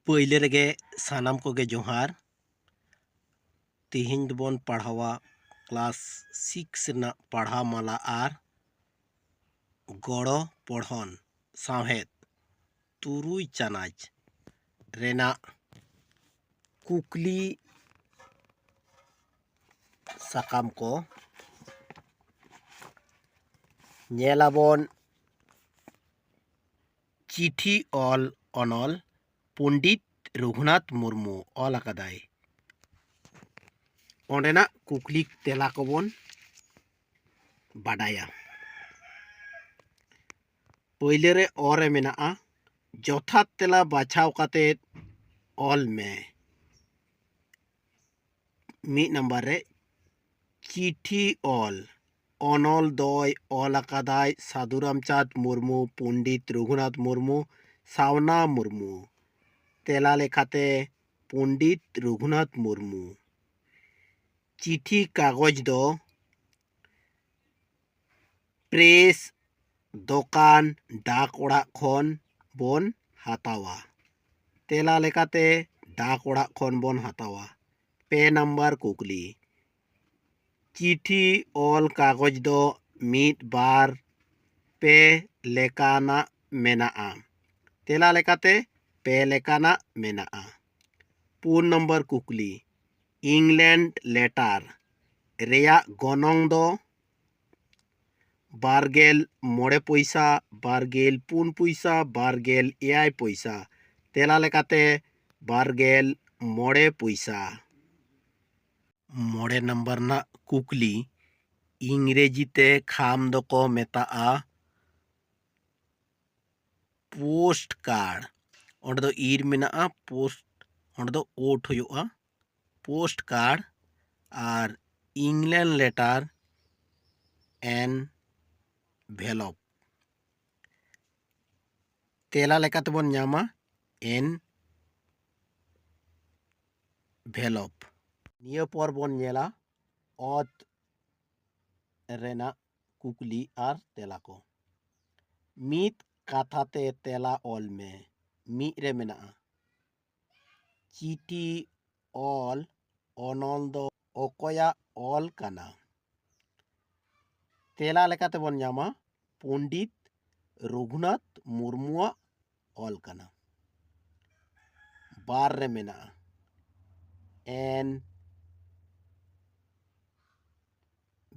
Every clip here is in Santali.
पहले रेगे सानाम कोगे जोहार तिहिन दोबन पढ़ावा क्लास 6 ना पढ़ा माला आर गड़ो पढ़न साहेद तुरुई चानाच रेना कुकली साकाम को नेलाबन चिठी ऑल अनल पंडित रघुनाथ मुर्मू ऑल अकादाय ओंडेना कुकली तेला कोबन बाडाया पहले रे और मेना जथात तेला बाछाव काते ऑल में मी नंबर रे चिठी ऑल অনল দয় অল আকাদায় সাধুরামচাঁদ মুর্মু পণ্ডিত রঘুনাথ মুর্মু সাওনা মুর্মু তেলা লেখাতে পণ্ডিত রঘুনাথ মুর্মু চিঠি কাগজ দো প্রেস দোকান ডাক ওড়াক খন বন হাতাওয়া তেলা লেখাতে ডাক ওড়াক খন বন হাতাওয়া पे नंबर कुकली चिठी ऑल कागज दो मीट बार पे लेकाना मेना तेला लेकाते पे लेकाना मेना पून नंबर कुकली इंग्लैंड लेटार रेया गनंग दो बारगेल मोड़े पैसा बारगेल पुन पैसा बारगेल एआई पैसा तेला लेकाते बारगेल मोड़े पैसा मोड़े नंबर ना कुकली इंग्रेजीते खाम दको मेता पोस्ट कार्ड ओंडे दो ईर मेना पोस्ट ओंडे दो ओट होयोगा पोस्ट कार्ड और इंग्लैंड लेटर एन भेलप तेला लेकाते बन नामा एन भेलप निया पर बन नेला ऑत रेना कुकली आर तेला को मीत काथाते तेला ऑल में मी रे मेना चिठी ऑल ऑनल दो ओकोया ऑल काना तेला लेकाते बन नामा पंडित रघुनाथ मुर्मुआ ऑल काना बार रे मेना एन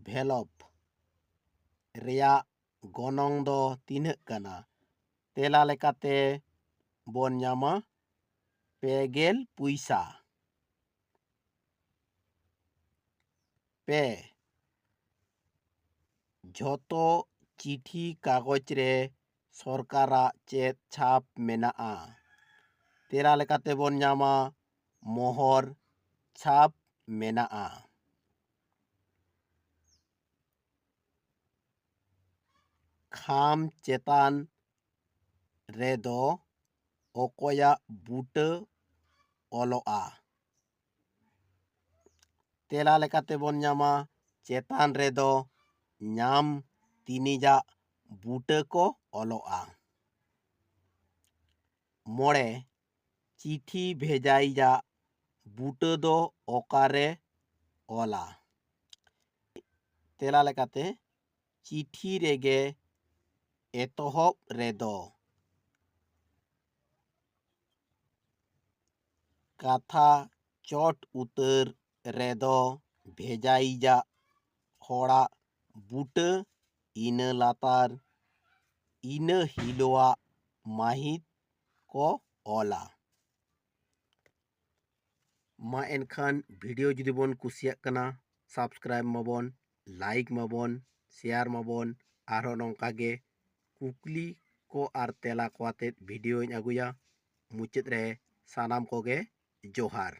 भेलप रेया गनंग दो तीनक काना तेला लेकाते बन नामा पेगेल पुइसा पे झोतो चिठी कागज रे सरकारा चेत छाप मेना तेला लेकाते बन नामा मोहर छाप मेना खाम चेतान रेदो ओकोया बूटे ओलोआ तेला लेकाते बन नामा चेतान रेदो नाम तिनिजा बूटे को ओलोआ मोड़े चिठी भेजाई जा बूटे दो ओकारे ओला तेला लेकाते चिठी रेगे एतोहब रेदो कथा चोट उतर रेदो भेजाई जा होड़ा बूटे इना लातार इना हिलोआ माहित को ओला मा एनखान वीडियो जुदी बन कुसिया कना सब्सक्राइब माबन लाइक माबन शेयर माबन आरो नोंकागे कुकली को आर तेला को आते वीडियो अगुया मुचाद रे सानाम कोगे जोहार।